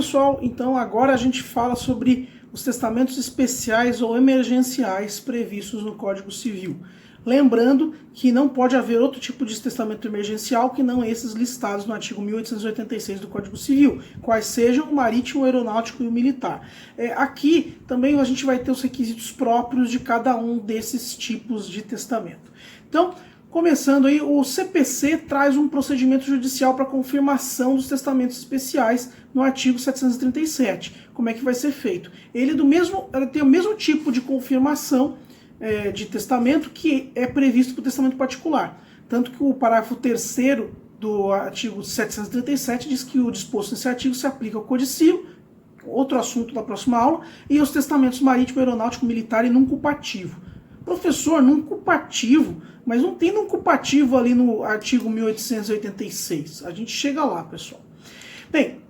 pessoal, então agora a gente fala sobre os testamentos especiais ou emergenciais previstos no Código Civil. Lembrando que não pode haver outro tipo de testamento emergencial que não esses listados no artigo 1886 do Código Civil, quais sejam o marítimo, o aeronáutico e o militar. Aqui também a gente vai ter os requisitos próprios de cada um desses tipos de testamento. Então, começando aí, o CPC traz um procedimento judicial para confirmação dos testamentos especiais no artigo 737. Como é que vai ser feito? Ele tem o mesmo tipo de confirmação de testamento que é previsto para o testamento particular. Tanto que o parágrafo 3º do artigo 737 diz que o disposto nesse artigo se aplica ao codicilo, outro assunto da próxima aula, e aos testamentos marítimo, aeronáutico, militar e num culpativo. Professor, num culpativo, mas não tem num culpativo ali no artigo 1886. A gente chega lá, pessoal. Bem,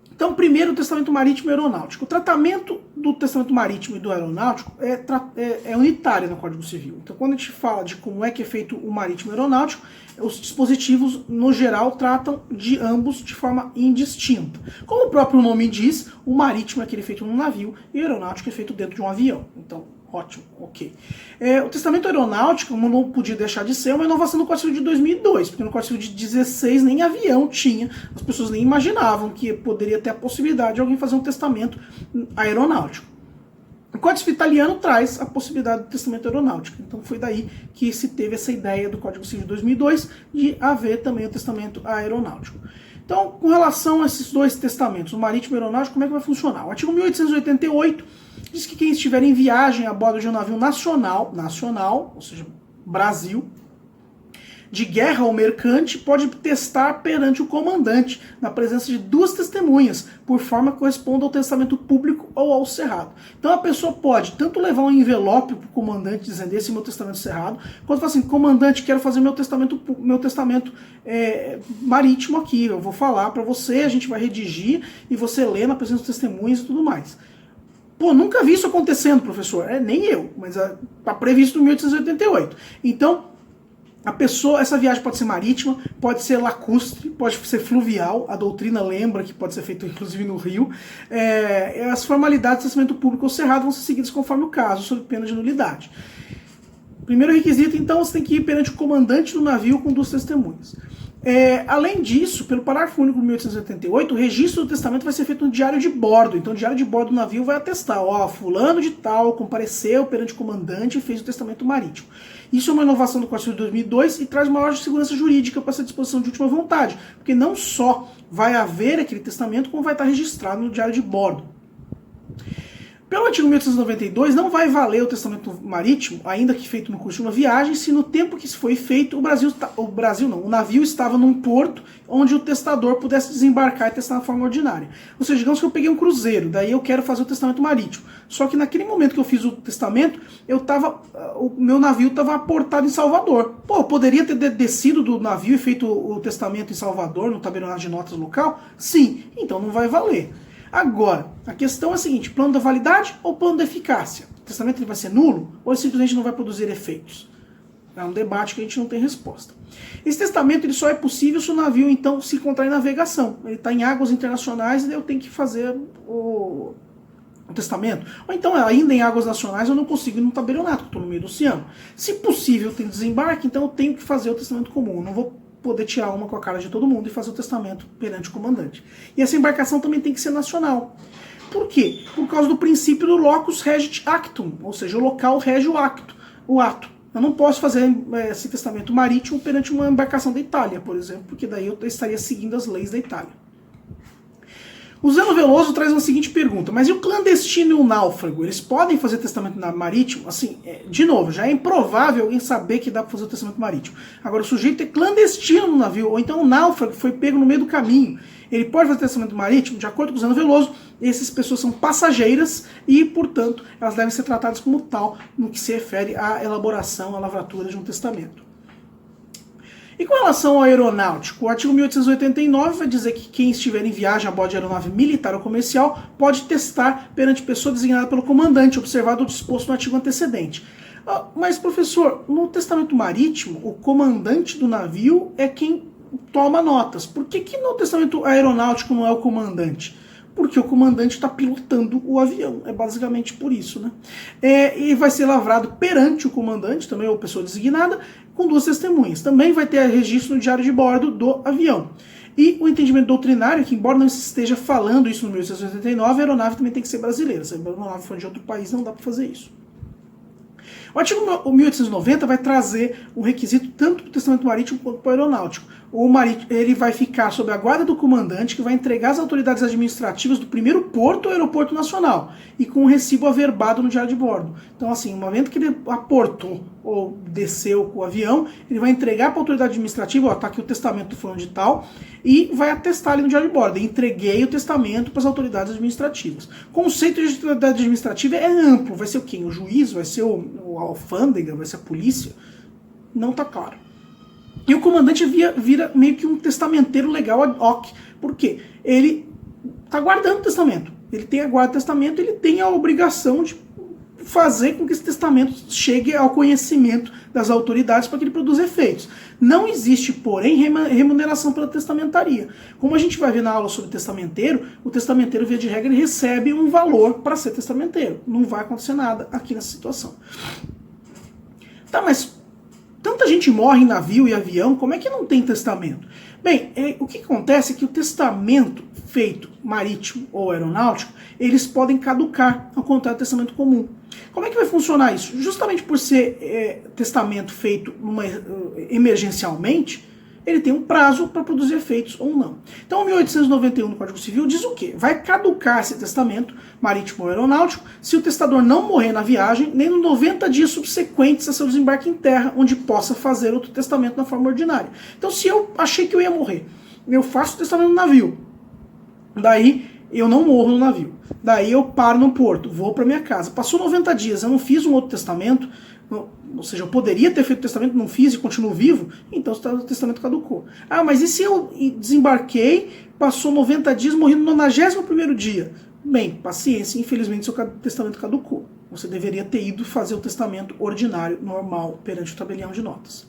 então primeiro o testamento marítimo e aeronáutico. O tratamento do testamento marítimo e do aeronáutico é unitário no Código Civil. Então quando a gente fala de como é que é feito o marítimo e o aeronáutico, os dispositivos, no geral, tratam de ambos de forma indistinta. Como o próprio nome diz, o marítimo é aquele feito num navio e o aeronáutico é feito dentro de um avião. Então, ótimo, ok. O testamento aeronáutico, como não podia deixar de ser, é uma inovação do Código Civil de 2002, porque no Código Civil de 16 nem avião tinha, as pessoas nem imaginavam que poderia ter a possibilidade de alguém fazer um testamento aeronáutico. O Código Civil italiano traz a possibilidade do testamento aeronáutico, então foi daí que se teve essa ideia do Código Civil de 2002 de haver também o testamento aeronáutico. Então, com relação a esses dois testamentos, o marítimo e o aeronáutico, como é que vai funcionar? O artigo 1888 diz que quem estiver em viagem a bordo de um navio nacional, ou seja, Brasil, de guerra ou mercante, pode testar perante o comandante, na presença de duas testemunhas, por forma que corresponda ao testamento público ou ao cerrado. Então a pessoa pode tanto levar um envelope para o comandante dizendo esse é meu testamento cerrado, quanto falar assim, comandante, quero fazer meu testamento marítimo aqui, eu vou falar para você, a gente vai redigir e você lê na presença dos testemunhas e tudo mais. Pô, nunca vi isso acontecendo, professor. Nem eu, mas está previsto no 1888. Então, essa viagem pode ser marítima, pode ser lacustre, pode ser fluvial, a doutrina lembra que pode ser feito inclusive no rio. As formalidades do testamento público ou cerrado vão ser seguidas conforme o caso, sob pena de nulidade. Primeiro requisito, então, você tem que ir perante o comandante do navio com duas testemunhas. Além disso, pelo parágrafo único de 1888, o registro do testamento vai ser feito no diário de bordo. Então o diário de bordo do navio vai atestar, fulano de tal compareceu perante o comandante e fez o testamento marítimo. Isso é uma inovação do Código Civil de 2002 e traz maior segurança jurídica para essa disposição de última vontade, porque não só vai haver aquele testamento, como vai estar registrado no diário de bordo. Pelo artigo 1892, não vai valer o testamento marítimo, ainda que feito no curso de uma viagem, se no tempo que isso foi feito, o navio estava num porto onde o testador pudesse desembarcar e testar na forma ordinária. Ou seja, digamos que eu peguei um cruzeiro, daí eu quero fazer o testamento marítimo. Só que naquele momento que eu fiz o testamento, o meu navio estava aportado em Salvador. Pô, eu poderia ter descido do navio e feito o testamento em Salvador, no tabelionato de notas local? Sim, então não vai valer. Agora, a questão é a seguinte, plano da validade ou plano da eficácia? O testamento ele vai ser nulo ou ele simplesmente não vai produzir efeitos? É um debate que a gente não tem resposta. Esse testamento ele só é possível se o navio então se encontrar em navegação. Ele está em águas internacionais e eu tenho que fazer o testamento. Ou então, ainda em águas nacionais, eu não consigo ir num tabelionato, estou no meio do oceano. Se possível, tem desembarque, então eu tenho que fazer o testamento comum. Eu não vou poder tirar uma com a cara de todo mundo e fazer o testamento perante o comandante. E essa embarcação também tem que ser nacional. Por quê? Por causa do princípio do locus regit actum, ou seja, o local rege o ato. Eu não posso fazer esse testamento marítimo perante uma embarcação da Itália, por exemplo, porque daí eu estaria seguindo as leis da Itália. O Zeno Veloso traz uma seguinte pergunta, mas e o clandestino e o náufrago? Eles podem fazer testamento marítimo? Assim, de novo, já é improvável alguém saber que dá para fazer o testamento marítimo. Agora, o sujeito é clandestino no navio, ou então o náufrago foi pego no meio do caminho. Ele pode fazer testamento marítimo? De acordo com o Zeno Veloso, essas pessoas são passageiras e, portanto, elas devem ser tratadas como tal no que se refere à elaboração, à lavratura de um testamento. E com relação ao aeronáutico, o artigo 1889 vai dizer que quem estiver em viagem a bordo de aeronave militar ou comercial pode testar perante pessoa designada pelo comandante, observado o disposto no artigo antecedente. Mas, professor, no testamento marítimo, o comandante do navio é quem toma notas. Por que no testamento aeronáutico não é o comandante? Porque o comandante está pilotando o avião, é basicamente por isso, né? E vai ser lavrado perante o comandante, também ou pessoa designada, com 2 testemunhas. Também vai ter registro no diário de bordo do avião. E o entendimento doutrinário, que embora não esteja falando isso no 1889, a aeronave também tem que ser brasileira. Se a aeronave for de outro país, não dá para fazer isso. O artigo 1890 vai trazer um requisito tanto para o testamento marítimo quanto para o aeronáutico. O marítimo, ele vai ficar sob a guarda do comandante, que vai entregar às autoridades administrativas do primeiro porto ou aeroporto nacional, e com um recibo averbado no diário de bordo. Então, assim, no momento que ele aportou ou desceu com o avião, ele vai entregar para a autoridade administrativa, ó, tá aqui o testamento do fulano de tal, e vai atestar ali no diário de bordo. Entreguei o testamento para as autoridades administrativas. O conceito de autoridade administrativa é amplo. Vai ser o quê? O juiz? Vai ser o alfândega? Vai ser a polícia? Não está claro. E o comandante vira meio que um testamenteiro legal ad hoc. Por quê? Ele está guardando o testamento. Ele tem a guarda do testamento, ele tem a obrigação de fazer com que esse testamento chegue ao conhecimento das autoridades para que ele produza efeitos. Não existe, porém, remuneração pela testamentaria. Como a gente vai ver na aula sobre testamenteiro, o testamenteiro, via de regra, ele recebe um valor para ser testamenteiro. Não vai acontecer nada aqui nessa situação. Tá, mas tanta gente morre em navio e avião, como é que não tem testamento? Bem, o que acontece é que o testamento feito marítimo ou aeronáutico, eles podem caducar ao contrário do testamento comum. Como é que vai funcionar isso? Justamente por ser testamento feito emergencialmente, ele tem um prazo para produzir efeitos ou não. Então, o 1891 no Código Civil diz o quê? Vai caducar esse testamento marítimo ou aeronáutico se o testador não morrer na viagem, nem nos 90 dias subsequentes a seu desembarque em terra, onde possa fazer outro testamento na forma ordinária. Então, se eu achei que eu ia morrer, eu faço o testamento no navio, daí eu não morro no navio, daí eu paro no porto, vou para minha casa. Passou 90 dias, eu não fiz um outro testamento, ou seja, eu poderia ter feito o testamento, não fiz e continuo vivo, então o testamento caducou. Ah, mas e se eu desembarquei, passou 90 dias, morri no 91º dia? Bem, paciência, infelizmente seu testamento caducou. Você deveria ter ido fazer o testamento ordinário, normal, perante o tabelião de notas.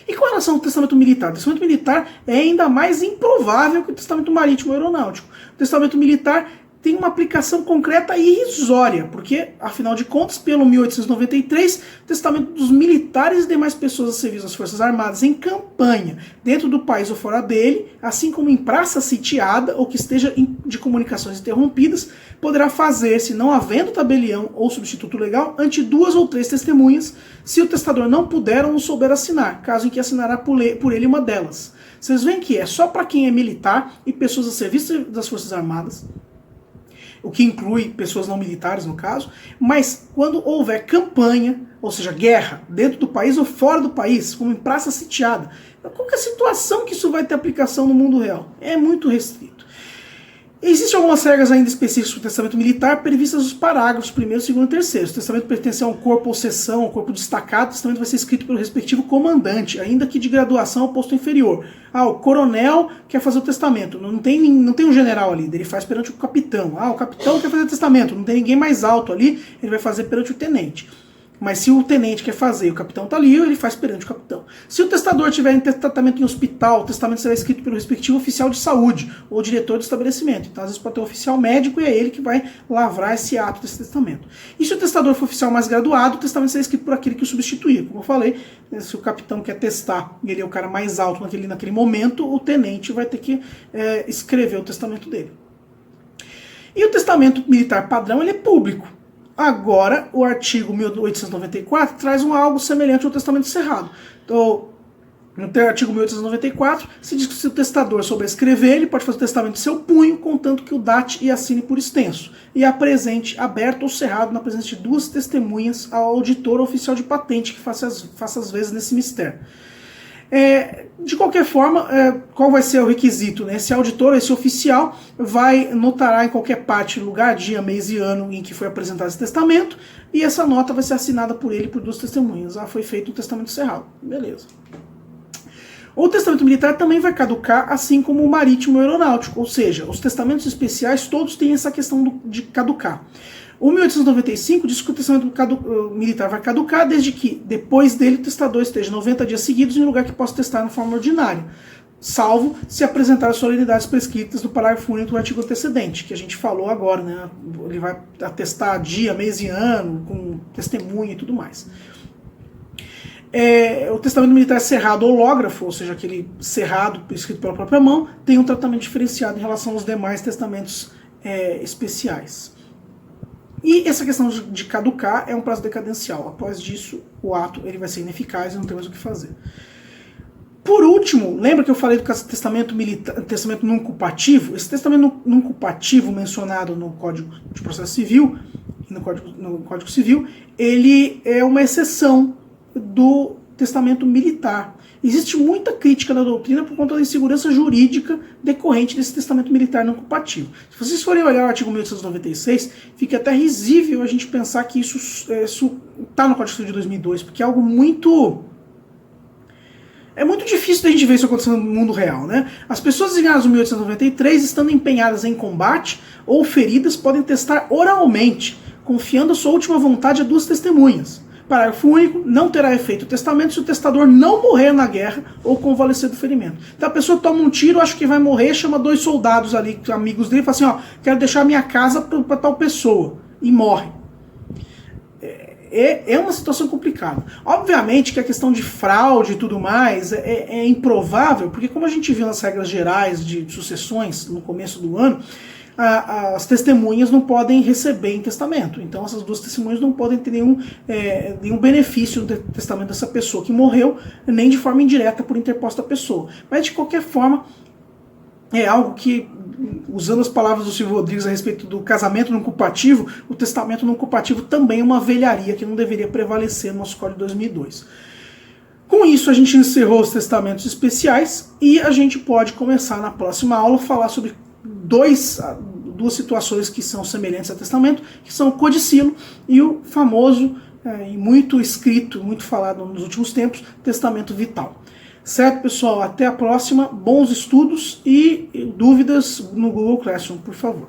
E com relação ao testamento militar? O testamento militar é ainda mais improvável que o testamento marítimo ou aeronáutico. O testamento militar tem uma aplicação concreta e irrisória, porque, afinal de contas, pelo 1893, o testamento dos militares e demais pessoas a serviço das Forças Armadas em campanha, dentro do país ou fora dele, assim como em praça sitiada ou que esteja de comunicações interrompidas, poderá fazer-se, não havendo tabelião ou substituto legal, ante 2 ou 3 testemunhas, se o testador não puder ou não souber assinar, caso em que assinará por ele uma delas. Vocês veem que é só para quem é militar e pessoas a serviço das Forças Armadas, o que inclui pessoas não militares, no caso, mas quando houver campanha, ou seja, guerra, dentro do país ou fora do país, como em praça sitiada, qual que é a situação que isso vai ter aplicação no mundo real? É muito restrito. Existem algumas regras ainda específicas do testamento militar, previstas nos parágrafos 1º, 2º e 3º. Se o testamento pertencer a um corpo ou seção, um corpo destacado, o testamento vai ser escrito pelo respectivo comandante, ainda que de graduação ao posto inferior. Ah, o coronel quer fazer o testamento, não tem um general ali, ele faz perante o capitão. Ah, o capitão quer fazer o testamento, não tem ninguém mais alto ali, ele vai fazer perante o tenente. Mas se o tenente quer fazer e o capitão está ali, ele faz perante o capitão. Se o testador tiver em tratamento em hospital, o testamento será escrito pelo respectivo oficial de saúde ou diretor do estabelecimento. Então, às vezes, pode ter um oficial médico e é ele que vai lavrar esse ato desse testamento. E se o testador for oficial mais graduado, o testamento será escrito por aquele que o substituir. Como eu falei, se o capitão quer testar e ele é o cara mais alto naquele momento, o tenente vai ter que escrever o testamento dele. E o testamento militar padrão ele é público. Agora, o artigo 1894 traz algo semelhante ao testamento cerrado. Então, no artigo 1894, se diz que se o testador souber escrever, ele pode fazer o testamento de seu punho, contanto que o date e assine por extenso, e apresente aberto ou cerrado na presença de 2 testemunhas ao auditor ou oficial de patente que faça as vezes nesse mistério. De qualquer forma, qual vai ser o requisito? Né? Esse auditor, esse oficial, vai notará em qualquer parte, lugar, dia, mês e ano em que foi apresentado esse testamento, e essa nota vai ser assinada por ele por 2 testemunhas. Ah, foi feito um testamento cerrado. Beleza. O testamento militar também vai caducar, assim como o marítimo e o aeronáutico, ou seja, os testamentos especiais todos têm essa questão de caducar. O 1895 diz que o testamento militar vai caducar desde que, depois dele, o testador esteja 90 dias seguidos em um lugar que possa testar na forma ordinária. salvo se apresentar as solenidades prescritas do parágrafo único do artigo antecedente, que a gente falou agora, né? Ele vai atestar dia, mês e ano, com testemunha e tudo mais. O testamento militar cerrado hológrafo, ou seja, aquele cerrado escrito pela própria mão, tem um tratamento diferenciado em relação aos demais testamentos especiais. E essa questão de caducar é um prazo decadencial. Após disso, o ato ele vai ser ineficaz e não tem mais o que fazer. Por último, lembra que eu falei do testamento militar, testamento não culpativo? Esse testamento não culpativo mencionado no Código de Processo Civil, no Código Civil, ele é uma exceção do testamento militar. Existe muita crítica na doutrina por conta da insegurança jurídica decorrente desse testamento militar não culpativo. Se vocês forem olhar o artigo 1896, fica até risível a gente pensar que isso está no Código Civil de 2002, porque é algo muito... É muito difícil da gente ver isso acontecendo no mundo real, né? As pessoas designadas no 1893, estando empenhadas em combate ou feridas, podem testar oralmente, confiando a sua última vontade a duas testemunhas. Parágrafo único, não terá efeito o testamento se o testador não morrer na guerra ou convalescer do ferimento. Então a pessoa toma um tiro, acha que vai morrer, chama 2 soldados ali, amigos dele, e fala assim, ó, quero deixar minha casa para tal pessoa, e morre. É uma situação complicada. Obviamente que a questão de fraude e tudo mais é improvável, porque como a gente viu nas regras gerais de sucessões no começo do ano, as testemunhas não podem receber em testamento. Então essas duas testemunhas não podem ter nenhum benefício do testamento dessa pessoa que morreu, nem de forma indireta por interposta pessoa. Mas de qualquer forma, é algo que, usando as palavras do Silvio Rodrigues a respeito do casamento não culpativo, o testamento não culpativo também é uma velharia que não deveria prevalecer no nosso Código de 2002. Com isso, a gente encerrou os testamentos especiais e a gente pode começar na próxima aula a falar sobre duas situações que são semelhantes a testamento, que são o codicilo e o famoso e muito escrito, muito falado nos últimos tempos, testamento vital. Certo, pessoal? Até a próxima. Bons estudos e dúvidas no Google Classroom, por favor.